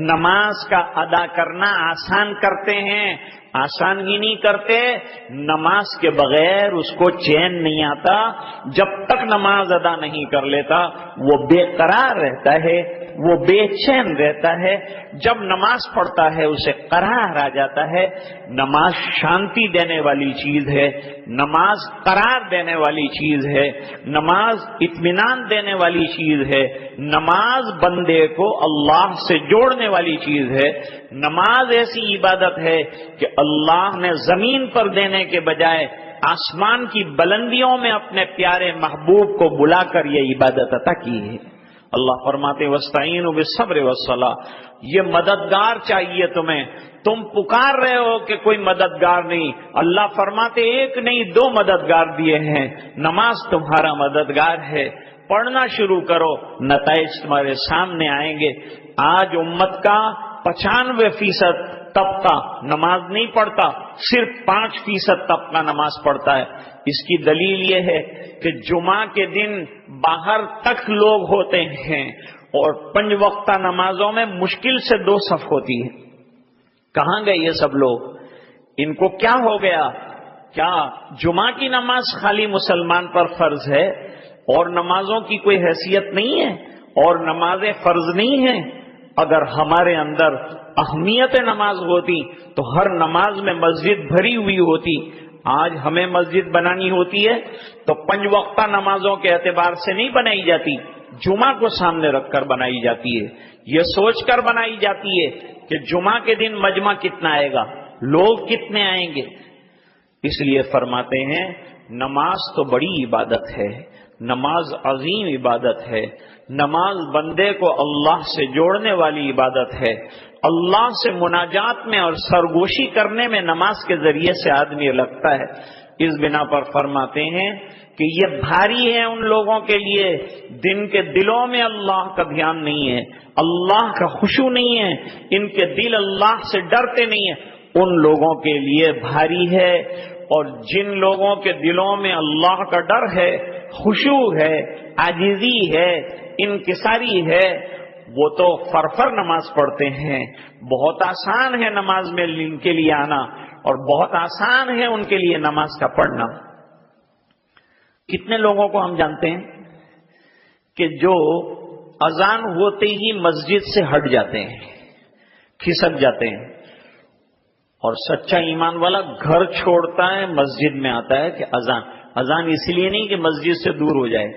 نماز کا ادا کرنا آسان کرتے ہیں۔ آسان ہی نہیں کرتے، نماز کے بغیر اس کو چین نہیں آتا، جب تک نماز ادا نہیں کر لیتا وہ بے قرار رہتا ہے، وہ بے چین رہتا ہے۔ جب نماز پڑھتا ہے اسے قرار آ جاتا ہے۔ نماز شانتی دینے والی چیز ہے، نماز قرار دینے والی چیز ہے، نماز اطمینان دینے والی چیز ہے، نماز بندے کو اللہ سے جوڑنے والی چیز ہے۔ نماز ایسی عبادت ہے کہ اللہ نے زمین پر دینے کے بجائے آسمان کی بلندیوں میں اپنے پیارے محبوب کو بلا کر یہ عبادت عطا کی ہے۔ اللہ فرماتے وَاسْتَعِينُوا بِالصَّبْرِ وَالصَّلَاةِ، یہ مددگار چاہیے تمہیں، تم پکار رہے ہو کہ کوئی مددگار نہیں، اللہ فرماتے ایک نہیں 2 مددگار دیے ہیں، نماز تمہارا مددگار ہے، پڑھنا شروع کرو، نتائج تمہارے سامنے آئیں گے۔ آج امت کا 95% طبقہ نماز نہیں پڑھتا، صرف 5% طبقہ نماز پڑھتا ہے۔ اس کی دلیل یہ ہے کہ جمعہ کے دن باہر تک لوگ ہوتے ہیں اور 5 وقتہ نمازوں میں مشکل سے 2 صف ہوتی ہے۔ کہاں گئے یہ سب لوگ؟ ان کو کیا ہو گیا؟ کیا جمعہ کی نماز خالی مسلمان پر فرض ہے اور نمازوں کی کوئی حیثیت نہیں ہے اور نمازیں فرض نہیں ہیں؟ اگر ہمارے اندر اہمیت نماز ہوتی تو ہر نماز میں مسجد بھری ہوئی ہوتی۔ آج ہمیں مسجد بنانی ہوتی ہے تو 5 وقتہ نمازوں کے اعتبار سے نہیں بنائی جاتی، جمعہ کو سامنے رکھ کر بنائی جاتی ہے۔ یہ سوچ کر بنائی جاتی ہے کہ جمعہ کے دن مجمع کتنا آئے گا، لوگ کتنے آئیں گے۔ اس لیے فرماتے ہیں نماز تو بڑی عبادت ہے، نماز عظیم عبادت ہے، نماز بندے کو اللہ سے جوڑنے والی عبادت ہے۔ اللہ سے مناجات میں اور سرگوشی کرنے میں نماز کے ذریعے سے آدمی لگتا ہے۔ اس بنا پر فرماتے ہیں کہ یہ بھاری ہے ان لوگوں کے لیے جن کے دلوں میں اللہ کا دھیان نہیں ہے، اللہ کا خشوع نہیں ہے، ان کے دل اللہ سے ڈرتے نہیں ہیں، ان لوگوں کے لیے بھاری ہے۔ اور جن لوگوں کے دلوں میں اللہ کا ڈر ہے، خشوع ہے، عاجزی ہے، انکساری ہے، وہ تو فرفر نماز پڑھتے ہیں۔ بہت آسان ہے نماز میں ان کے لیے آنا اور بہت آسان ہے ان کے لیے نماز کا پڑھنا۔ کتنے لوگوں کو ہم جانتے ہیں کہ جو اذان ہوتے ہی مسجد سے ہٹ جاتے ہیں، کھسک جاتے ہیں، اور سچا ایمان والا گھر چھوڑتا ہے مسجد میں آتا ہے کہ اذان اس لیے نہیں کہ مسجد سے دور ہو جائے،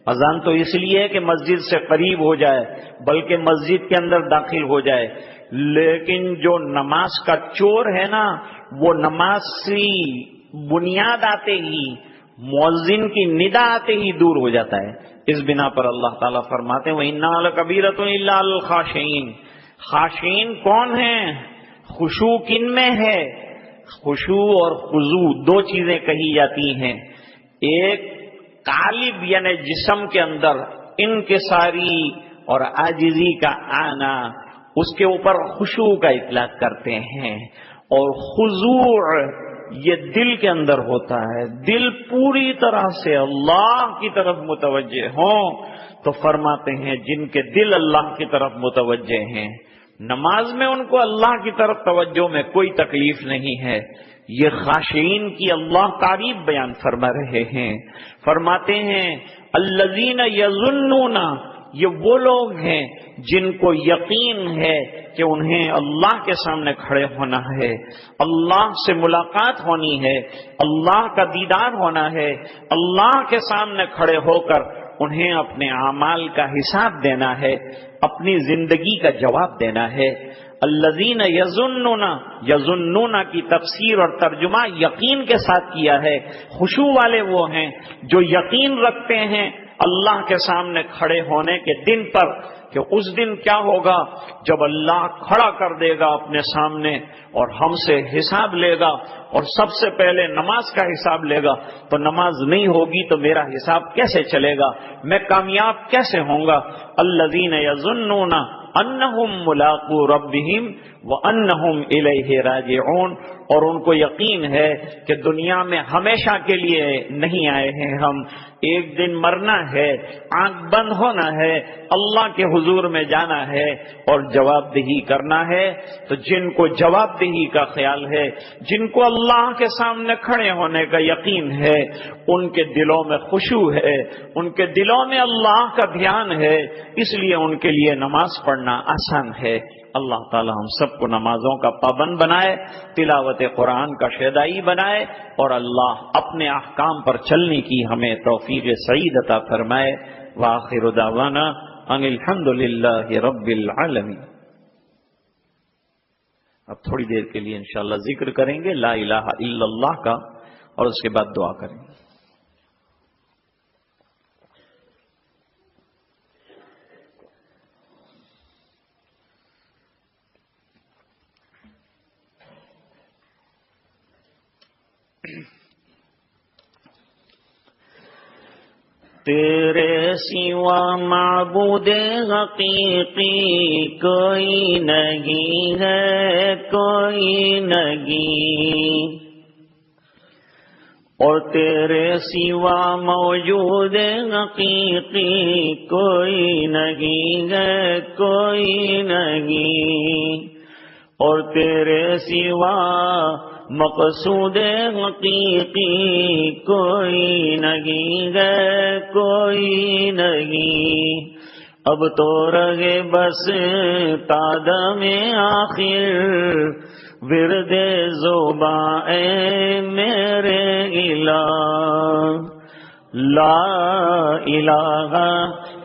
اذان تو اس لیے ہے کہ مسجد سے قریب ہو جائے بلکہ مسجد کے اندر داخل ہو جائے۔ لیکن جو نماز کا چور ہے نا، وہ نماز کی بنیاد آتے ہی، مؤذن کی ندا آتے ہی دور ہو جاتا ہے۔ اس بنا پر اللہ تعالیٰ فرماتے ہیں وَإِنَّهَا لَكَبِيرَةٌ إِلَّا عَلَى الْخَاشِعِينَ۔ خاشعین کون ہیں؟ خشوع کن میں ہے؟ خشوع اور خضوع 2 چیزیں کہی جاتی ہیں۔ ایک قالب یعنی جسم کے اندر انکساری اور عاجزی کا آنا، اس کے اوپر خشوع کا اطلاق کرتے ہیں، اور خضوع یہ دل کے اندر ہوتا ہے، دل پوری طرح سے اللہ کی طرف متوجہ ہوں تو فرماتے ہیں جن کے دل اللہ کی طرف متوجہ ہیں نماز میں ان کو اللہ کی طرف توجہ میں کوئی تکلیف نہیں ہے۔ یہ خاشعین کی اللہ تعریف بیان فرما رہے ہیں، فرماتے ہیں الذین یظنون، یہ وہ لوگ ہیں جن کو یقین ہے کہ انہیں اللہ کے سامنے کھڑے ہونا ہے، اللہ سے ملاقات ہونی ہے، اللہ کا دیدار ہونا ہے، اللہ کے سامنے کھڑے ہو کر انہیں اپنے اعمال کا حساب دینا ہے، اپنی زندگی کا جواب دینا ہے۔ الذین یظنون، یظنون کی تفسیر اور ترجمہ یقین کے ساتھ کیا ہے۔ خشوع والے وہ ہیں جو یقین رکھتے ہیں اللہ کے سامنے کھڑے ہونے کے دن پر کہ اس دن کیا ہوگا جب اللہ کھڑا کر دے گا اپنے سامنے اور ہم سے حساب لے گا، اور سب سے پہلے نماز کا حساب لے گا۔ تو نماز نہیں ہوگی تو میرا حساب کیسے چلے گا، میں کامیاب کیسے ہوں گا؟ الذین یظنون انہم ملاقو ربہم وانہم الیہ راجعون، اور ان کو یقین ہے کہ دنیا میں ہمیشہ کے لیے نہیں آئے ہیں ہم، ایک دن مرنا ہے، آنکھ بند ہونا ہے، اللہ کے حضور میں جانا ہے اور جواب دہی کرنا ہے۔ تو جن کو جواب دہی کا خیال ہے، جن کو اللہ کے سامنے کھڑے ہونے کا یقین ہے، ان کے دلوں میں خشوع ہے، ان کے دلوں میں اللہ کا دھیان ہے، اس لیے ان کے لیے نماز پڑھنا آسان ہے۔ اللہ تعالی ہم سب کو نمازوں کا پابند بنائے، تلاوت قرآن کا شیدائی بنائے، اور اللہ اپنے احکام پر چلنے کی ہمیں توفیق سعید عطا فرمائے۔ وآخر دعوانا ان الحمد للہ رب العالمین۔ اب تھوڑی دیر کے لیے انشاءاللہ ذکر کریں گے لا الہ الا اللہ کا، اور اس کے بعد دعا کریں گے۔ تیرے سوا معبود حقیقی کوئی نہیں ہے، کوئی نہیں، اور تیرے سوا موجود حقیقی کوئی نہیں ہے، کوئی نہیں، اور تیرے سوا مقصود حقیقی کوئی نہیں ہے، کوئی نہیں، اب تو رہے بس تادم آخر ورد زباں اے میرے الہ، لا الہ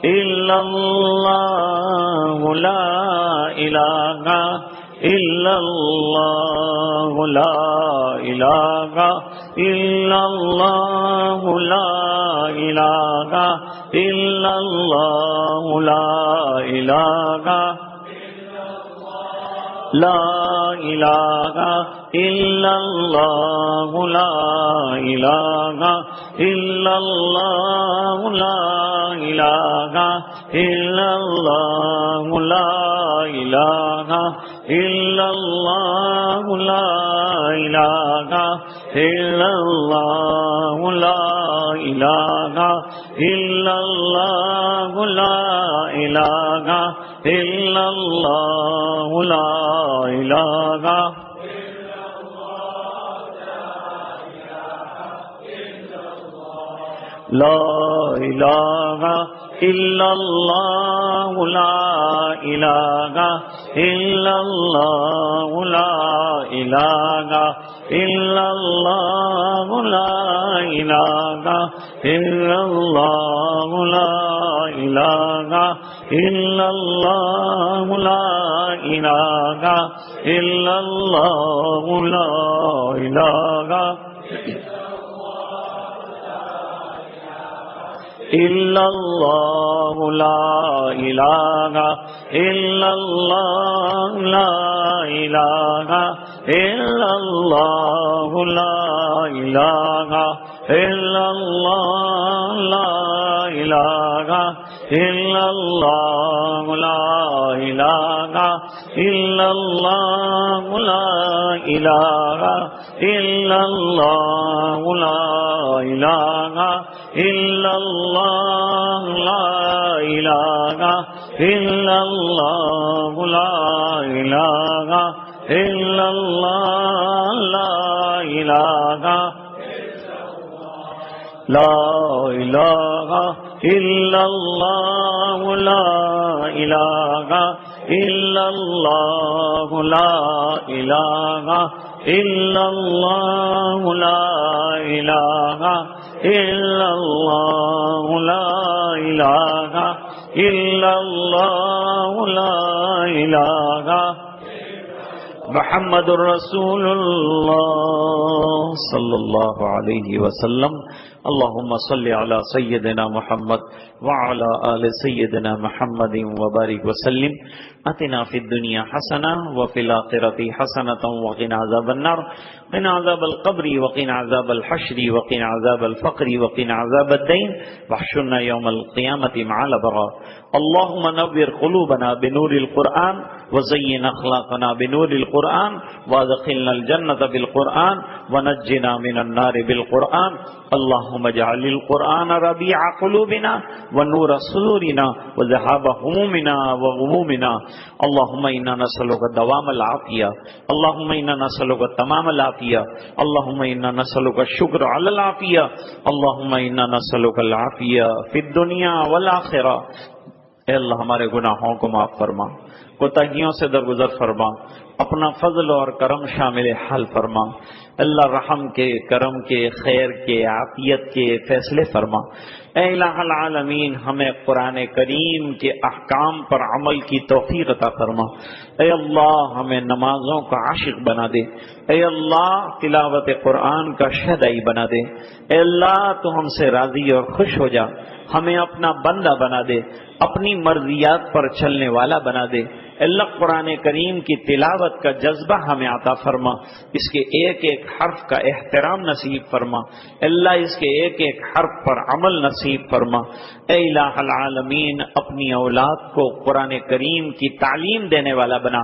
الا اللہ، لا الہ الا اللہ، لا الہ الا اللہ، لا الہ الا اللہ، لا الہ لا الہ الا اللہ، لا الہ الا اللہ، لا الہ الا اللہ، لا الہ الا اللہ، لا الہ الا اللہ، لا الہ الا اللہ، لا الہ الا اللہ، لا الہ لا الہ الا اللہ، لا الہ الا اللہ، لا الہ الا اللہ، لا الہ الا اللہ، لا الہ الا اللہ، لا الہ الا اللہ، لا الہ الا اللہ، لا الہ الا اللہ، لا الہ الا اللہ، لا الہ الا اللہ، لا الہ الا اللہ، لا الہ الا اللہ، لا الہ الا اللہ، لا الہ الا اللہ، لا الہ الا اللہ، لا الہ الا اللہ، لا الہ لا الہ الا اللہ، لا الہ الا اللہ، لا الہ الا اللہ، لا الہ الا اللہ، لا الہ الا اللہ، لا الہ محمد الرسول اللہ صلی اللہ علیہ وسلم۔ اللهم صل على سيدنا محمد وعلى آل سيدنا محمد وبارك وسلم۔ آتنا في الدنيا حسنة وفي الآخرة حسنة وقنا عذاب النار، قنا عذاب القبر وقنا عذاب الحشر وقنا عذاب الفقر وقنا عذاب الدين، واحشرنا يوم القيامة مع الأبرار۔ اللهم نور قلوبنا بنور القرآن وزين أخلاقنا بنور القرآن وادخلنا الجنة بالقرآن ونجنا من النار بالقرآن۔ اللهم اجعل القرآن ربيع قلوبنا ونور صدورنا وذهاب همومنا وغمومنا۔ اللهم إنا نسألك دوام العافية، اللهم إنا نسألك تمام العافية، اللهم إنا نسألك الشكر على العافية، اللهم إنا نسألك العافية في الدنيا والآخرة۔ اے اللہ ہمارے گناہوں کو معاف فرما، کوتاہیوں سے درگزر فرما، اپنا فضل اور کرم شامل حال فرما۔ اللہ رحم کے، کرم کے، خیر کے، عافیت کے فیصلے فرما۔ اے الہ العالمین ہمیں قرآن کریم کے احکام پر عمل کی توفیق عطا فرما۔ اے اللہ ہمیں نمازوں کا عاشق بنا دے۔ اے اللہ تلاوت قرآن کا شہدائی بنا دے۔ اے اللہ تو ہم سے راضی اور خوش ہو جا، ہمیں اپنا بندہ بنا دے، اپنی مرضیات پر چلنے والا بنا دے۔ اللہ قرآن کریم کی تلاوت کا جذبہ ہمیں عطا فرما، اس کے ایک ایک حرف کا احترام نصیب فرما، اللہ اس کے ایک ایک حرف پر عمل نصیب فرما۔ اے الہ العالمین، اپنی اولاد کو قرآن کریم کی تعلیم دینے والا بنا،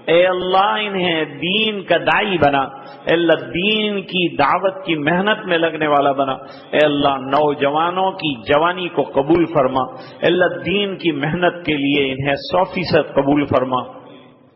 اے اللہ انہیں دین کا داعی بنا، اے اللہ دین کی دعوت کی محنت میں لگنے والا بنا، اے اللہ نوجوانوں کی جوانی کو قبول فرما، اے اللہ دین کی محنت کے لیے انہیں 100% قبول فرما،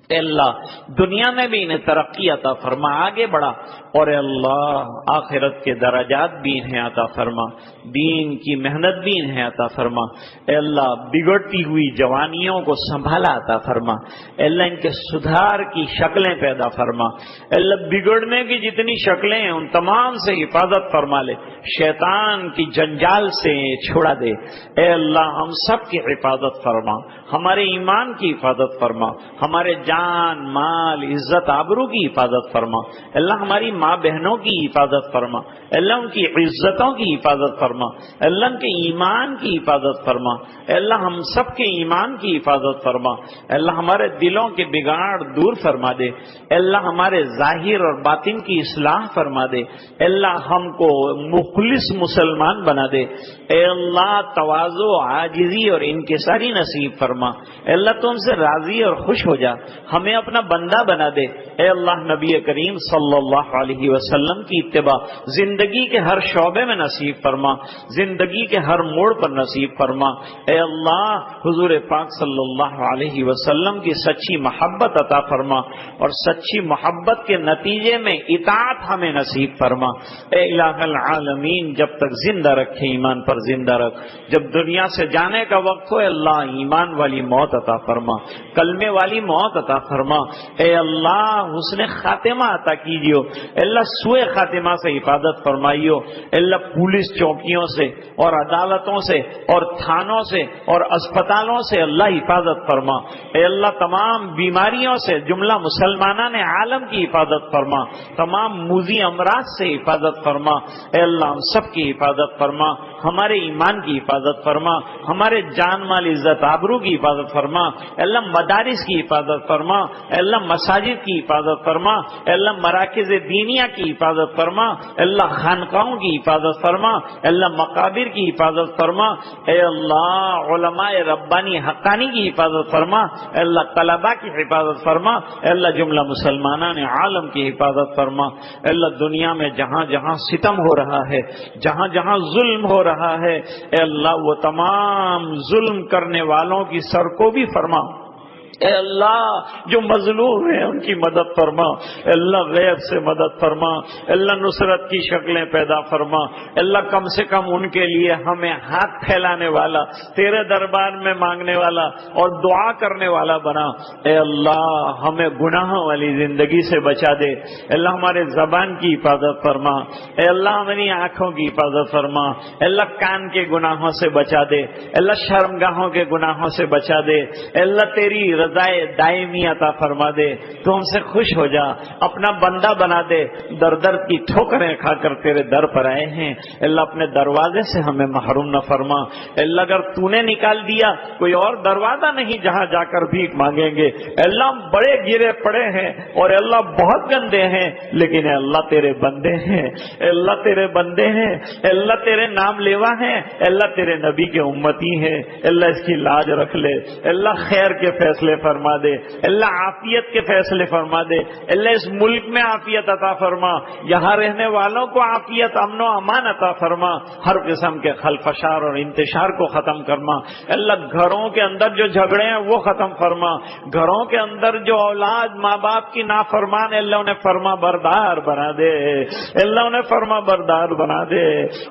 اے اللہ دنیا میں بھی انہیں ترقی عطا فرما، آگے بڑھا، اور اے اللہ آخرت کے درجات بھی انہیں عطا فرما، دین کی محنت بھی انہیں عطا فرما، اے اللہ بگڑتی ہوئی جوانیوں کو سنبھالا عطا فرما، اے اللہ ان کے سدھار کی شکلیں پیدا فرما، اے اللہ بگڑنے کی جتنی شکلیں ہیں ان تمام سے حفاظت فرما لے، شیطان کی جنجال سے چھڑا دے، اے اللہ ہم سب کی حفاظت فرما، ہمارے ایمان کی حفاظت فرما، ہمارے جان مال عزت آبرو کی حفاظت فرما، اللہ ہماری ماں بہنوں کی حفاظت فرما، اللہ ان کی عزتوں کی حفاظت فرما، اللہ ان کے ایمان کی حفاظت فرما، اللہ ہم سب کے ایمان کی حفاظت فرما، اللہ ہمارے دلوں کے بگاڑ دور فرما دے، اللہ ہمارے ظاہر اور باطن کی اصلاح فرما دے، اللہ ہم کو مخلص مسلمان بنا دے، اے اللہ تواضع عاجزی اور انکساری نصیب فرما، اے اللہ تم سے راضی اور خوش ہو جا، ہمیں اپنا بندہ بنا دے، اے اللہ نبی کریم صلی اللہ علیہ وسلم کی اتباع زندگی کے ہر شعبے میں نصیب فرما، زندگی کے ہر موڑ پر نصیب فرما، اے اللہ حضور پاک صلی اللہ علیہ وسلم کی سچی محبت عطا فرما، اور سچی محبت کے نتیجے میں اطاعت ہمیں نصیب فرما، اے الہ العالمین جب تک زندہ رکھے ایمان پر زندہ رکھ، جب دنیا سے جانے کا وقت ہو اے اللہ ایمان والی موت عطا فرما، کلمے والی موت عطا فرما، اے اللہ حسن خاتمہ عطا کیجیو، اے اللہ سوء خاتمہ سے حفاظت فرمائیو، اے اللہ پولیس چوکیوں سے اور عدالتوں سے اور تھانوں سے اور اسپتالوں سے اللہ حفاظت فرما، اے اللہ تمام بیماریوں سے جملہ مسلمانان عالم کی حفاظت فرما، تمام موذی امراض سے حفاظت فرما، اے اللہ ہم سب کی حفاظت فرما، ہمارے ایمان کی حفاظت فرما، ہمارے جان مال عزت آبرو کی حفاظت فرما، اے اللہ مدارس کی حفاظت فرما، اے اللہ مساجد کی حفاظت فرما، اے اللہ مراکز دینیہ کی حفاظت فرما، اے اللہ خانقاہوں کی حفاظت فرما، اے اللہ مقابر کی حفاظت فرما، اے اللہ علماء ربانی حقانی کی حفاظت فرما، اے اللہ طلباء کی حفاظت فرما، اے اللہ جملہ مسلمانان عالم کی حفاظت فرما، اے اللہ دنیا میں جہاں جہاں ستم ہو رہا ہے، جہاں جہاں ظلم ہو رہا ہے، اے اللہ وہ تمام ظلم کرنے والوں کی سر کو بھی فرما، اے اللہ جو مظلوم ہیں ان کی مدد فرما، اے اللہ غیب سے مدد فرما، اے اللہ نصرت کی شکلیں پیدا فرما، اے اللہ کم سے کم ان کے لیے ہمیں ہاتھ پھیلانے والا، تیرے دربار میں مانگنے والا اور دعا کرنے والا بنا، اے اللہ ہمیں گناہوں والی زندگی سے بچا دے، اے اللہ ہمارے زبان کی حفاظت فرما، اے اللہ ہماری آنکھوں کی حفاظت فرما، اے اللہ کان کے گناہوں سے بچا دے، اے اللہ شرمگاہوں کے گناہوں سے بچا دے، اے اللہ تیری رضائے دائمی عطا فرما دے، تو ہم سے خوش ہو جا، اپنا بندہ بنا دے، در در کی ٹھوکریں کھا کر تیرے در پر آئے ہیں، اللہ اپنے دروازے سے ہمیں محروم نہ فرما، اللہ اگر تو نے نکال دیا کوئی اور دروازہ نہیں جہاں جا کر بھیک مانگیں گے، اللہ ہم بڑے گرے پڑے ہیں اور اللہ بہت گندے ہیں، لیکن اے اللہ تیرے بندے ہیں، اے اللہ تیرے بندے ہیں، اے اللہ تیرے نام لیوا ہیں، اے اللہ تیرے نبی کے امتی ہیں، اے اللہ اس کی لاج رکھ لے، اے اللہ خیر کے فیصلے فرما دے، اللہ عافیت کے فیصلے فرما دے، اللہ اس ملک میں عافیت عطا فرما، یہاں رہنے والوں کو عافیت امن و امان عطا فرما، ہر قسم کے خلفشار اور انتشار کو ختم کرما، اللہ گھروں کے اندر جو جھگڑے ہیں وہ ختم فرما، گھروں کے اندر جو اولاد ماں باپ کی نافرمان اللہ انہیں فرما بردار بنا دے، اللہ انہیں فرما بردار بنا دے،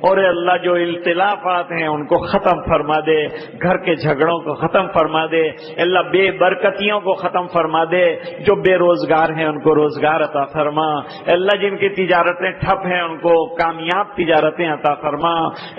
اور اللہ جو اختلافات ہیں ان کو ختم فرما دے، گھر کے جھگڑوں کو ختم فرما دے، اللہ بے برکتیوں کو ختم فرما دے، جو بے روزگار ہیں ان کو روزگار عطا فرما، اللہ جن کی تجارتیں ٹھپ ہیں ان کو کامیاب تجارتیں عطا فرما،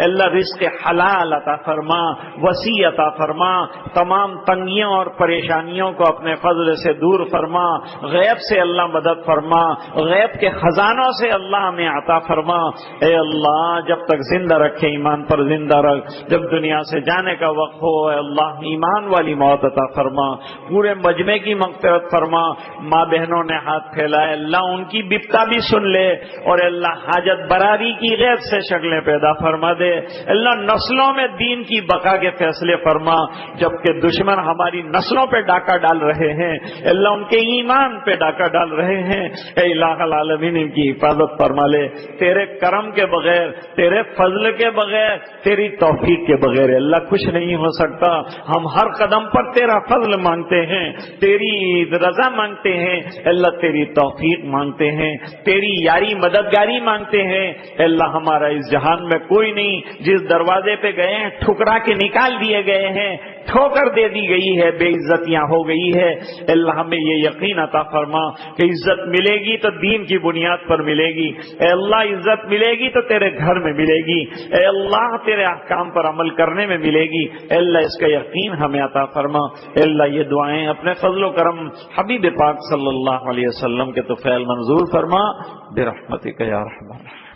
اللہ رزق حلال عطا فرما، وسیع عطا فرما، تمام تنگیوں اور پریشانیوں کو اپنے فضل سے دور فرما، غیب سے اللہ مدد فرما، غیب کے خزانوں سے اللہ ہمیں عطا فرما، اے اللہ جب جب تک زندہ رکھے ایمان پر زندہ رکھ، جب دنیا سے جانے کا وقت ہو اے اللہ ایمان والی موت عطا فرما، پورے مجمع کی مغفرت فرما۔ ماں بہنوں نے ہاتھ پھیلائے اللہ ان کی بپتا بھی سن لے، اور اللہ حاجت براری کی غیر سے شکلیں پیدا فرما دے، اللہ نسلوں میں دین کی بقا کے فیصلے فرما، جبکہ دشمن ہماری نسلوں پہ ڈاکہ ڈال رہے ہیں اللہ ان کے ایمان پہ ڈاکہ ڈال رہے ہیں، اے الہ العالمین ان کی حفاظت فرما لے۔ تیرے کرم کے بغیر، تیرے فضل کے بغیر، تیری توفیق کے بغیر اللہ کچھ نہیں ہو سکتا۔ ہم ہر قدم پر تیرا فضل مانگتے ہیں، تیری رضا مانگتے ہیں اللہ، تیری توفیق مانگتے ہیں، تیری یاری مددگاری مانگتے ہیں اللہ۔ ہمارا اس جہان میں کوئی نہیں، جس دروازے پہ گئے ہیں ٹھکرا کے نکال دیے گئے ہیں، ٹھوکر دے دی گئی ہے، بے عزتیاں ہو گئی ہے اللہ۔ ہمیں یہ یقین عطا فرما کہ عزت ملے گی تو دین کی بنیاد پر ملے گی، اے اللہ عزت ملے گی تو تیرے گھر میں ملے گی، اے اللہ تیرے احکام پر عمل کرنے میں ملے گی، اے اللہ اس کا یقین ہمیں عطا فرما، اے اللہ یہ دعائیں اپنے فضل و کرم حبیب پاک صلی اللہ علیہ وسلم کے طفیل منظور فرما برحمتک یا ارحم الراحمین۔